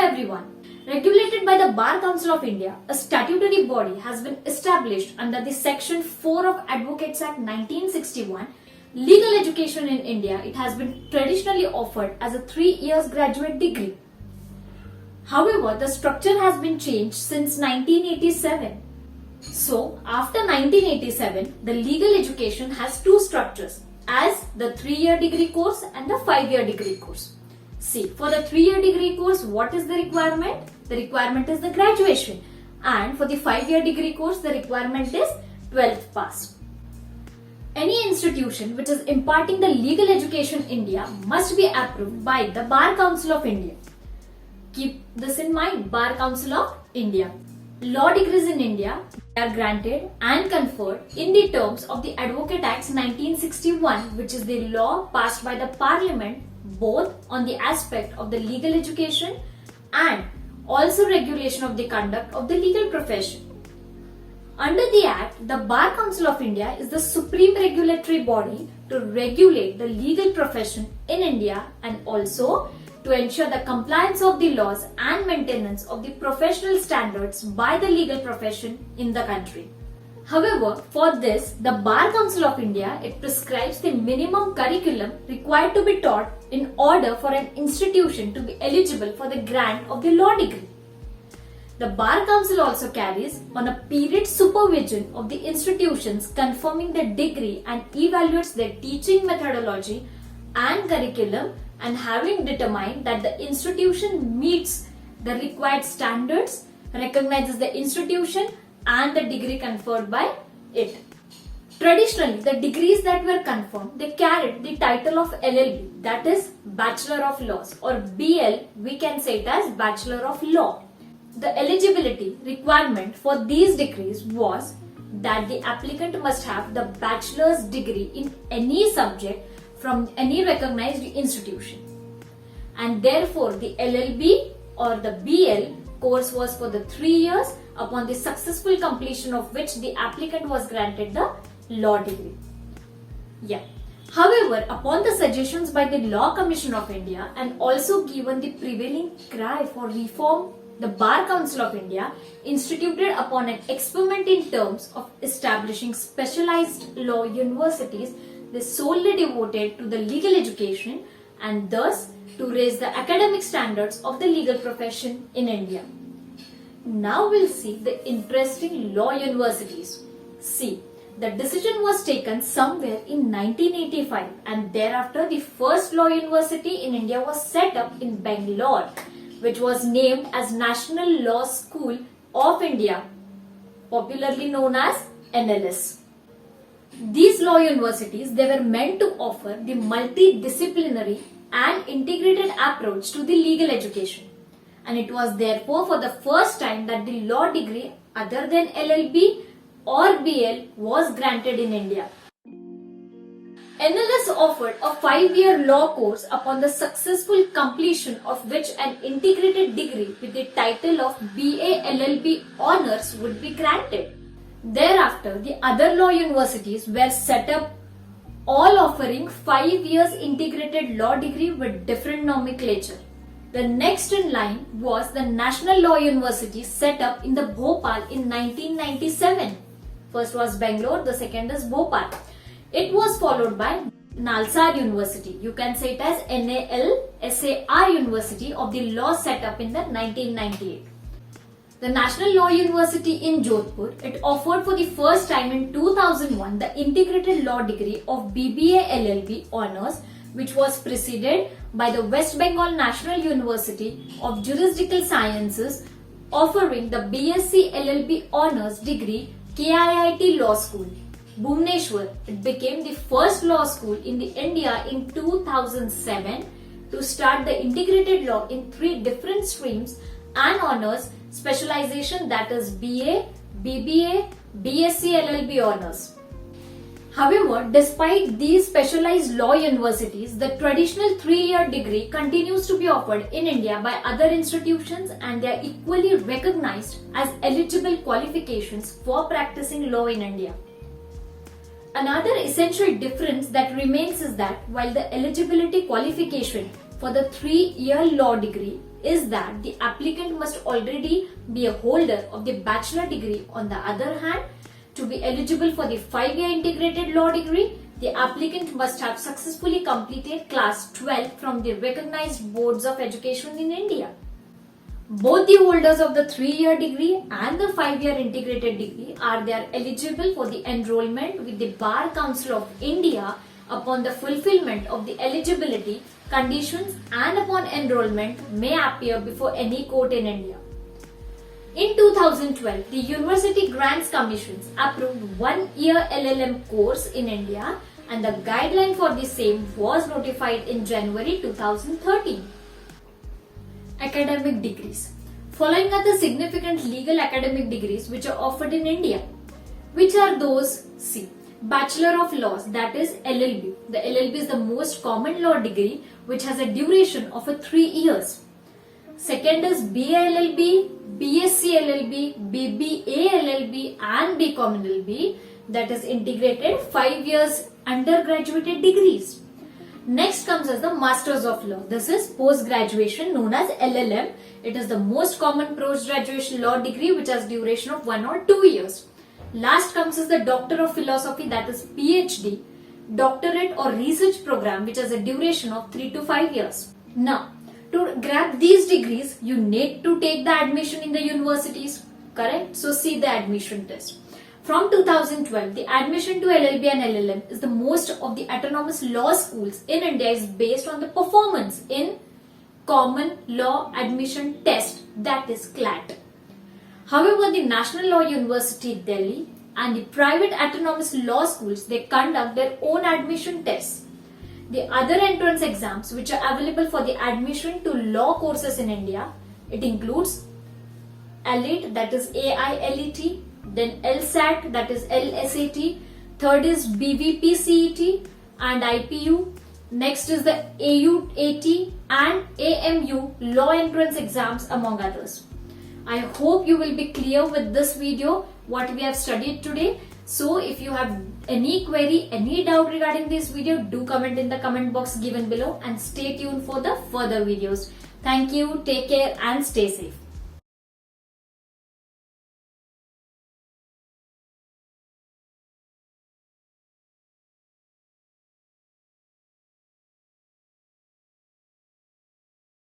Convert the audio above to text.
everyone. Regulated by the Bar Council of India, a statutory body has been established under the Section 4 of Advocates Act 1961. Legal education in India, it has been traditionally offered as a 3 years graduate degree. However, the structure has been changed since 1987. So, after 1987, the legal education has two structures, as the 3-year degree course and the 5-year degree course. See, for the 3-year degree course, what is the requirement? The requirement is the graduation. And for the 5-year degree course, the requirement is 12th pass. Any institution which is imparting the legal education in India must be approved by the Bar Council of India. Keep this in mind, Bar Council of India. Law degrees in India are granted and conferred in the terms of the Advocate Acts 1961, which is the law passed by the Parliament both on the aspect of the legal education and also regulation of the conduct of the legal profession. Under the Act, the Bar Council of India is the supreme regulatory body to regulate the legal profession in India and also to ensure the compliance of the laws and maintenance of the professional standards by the legal profession in the country. However, for this, the Bar Council of India, it prescribes the minimum curriculum required to be taught in order for an institution to be eligible for the grant of the law degree. The Bar Council also carries on a period supervision of the institutions confirming the degree and evaluates their teaching methodology and curriculum, and having determined that the institution meets the required standards, recognizes the institution and the degree conferred by it. Traditionally, the degrees that were confirmed, they carried the title of LLB, that is Bachelor of Laws, or BL, we can say it as Bachelor of Law. The eligibility requirement for these degrees was that the applicant must have the bachelor's degree in any subject from any recognized institution. And therefore, the LLB or the BL course was for the 3 years, upon the successful completion of which the applicant was granted the law degree. However, upon the suggestions by the Law Commission of India and also given the prevailing cry for reform, the Bar Council of India instituted upon an experiment in terms of establishing specialized law universities, they solely devoted to the legal education and thus to raise the academic standards of the legal profession in India. Now we'll see the interesting law universities. See, the decision was taken somewhere in 1985 and thereafter the first law university in India was set up in Bangalore, which was named as National Law School of India, popularly known as NLS. These law universities, they were meant to offer the multidisciplinary and integrated approach to the legal education. And it was therefore for the first time that the law degree other than LLB or BL was granted in India. NLS offered a 5-year law course upon the successful completion of which an integrated degree with the title of BA LLB Honours would be granted. Thereafter, the other law universities were set up, all offering 5 years integrated law degree with different nomenclature. The next in line was the National Law University set up in the Bhopal in 1997. First was Bangalore, the second is Bhopal. It was followed by Nalsar University. You can say it as NALSAR University of the law set up in the 1998. The National Law University in Jodhpur, it offered for the first time in 2001 the integrated law degree of BBA LLB Honours, which was preceded by the West Bengal National University of Juridical Sciences offering the BSc LLB Honours degree KIIT Law School. Bhubaneswar, it became the first law school in the India in 2007 to start the integrated law in 3 different streams and honours specialization, that is BA, BBA, BSc LLB Honours. However, despite these specialized law universities, the traditional 3-year degree continues to be offered in India by other institutions and they are equally recognized as eligible qualifications for practicing law in India. Another essential difference that remains is that while the eligibility qualification for the 3-year law degree is that the applicant must already be a holder of the bachelor degree. On the other hand, to be eligible for the 5-year integrated law degree, the applicant must have successfully completed class 12 from the recognized boards of education in India. Both the holders of the 3-year degree and the 5-year integrated degree are eligible for the enrollment with the Bar Council of India upon the fulfillment of the eligibility conditions, and upon enrollment may appear before any court in India. In 2012, the University Grants Commissions approved 1-year LLM course in India, and the guideline for the same was notified in January 2013. Academic degrees. Following are the significant legal academic degrees which are offered in India. Which are those? See, Bachelor of Laws, that is LLB. The LLB is the most common law degree which has a duration of 3 years. Second is BA LLB, BSc LLB, BBA LLB and BCom LLB, that is integrated 5 years undergraduate degrees. Next comes as the Masters of Law. This is post-graduation known as LLM. It is the most common post-graduation law degree which has duration of 1 or 2 years. Last comes as the Doctor of Philosophy, that is PhD, doctorate or research program which has a duration of 3 to 5 years. Now, to grab these degrees, you need to take the admission in the universities, correct? So see the admission test. From 2012, the admission to LLB and LLM is the most of the autonomous law schools in India is based on the performance in Common Law Admission Test, that is CLAT. However, the National Law University Delhi and the private autonomous law schools, they conduct their own admission tests. The other entrance exams which are available for the admission to law courses in India, it includes AILET, that is AILET, then LSAT, that is LSAT, third is BVP CET and IPU, next is the AUAT and AMU law entrance exams, among others. I hope you will be clear with this video what we have studied today. So if you have any query, any doubt regarding this video, do comment in the comment box given below and stay tuned for the further videos. Thank you, take care and stay safe.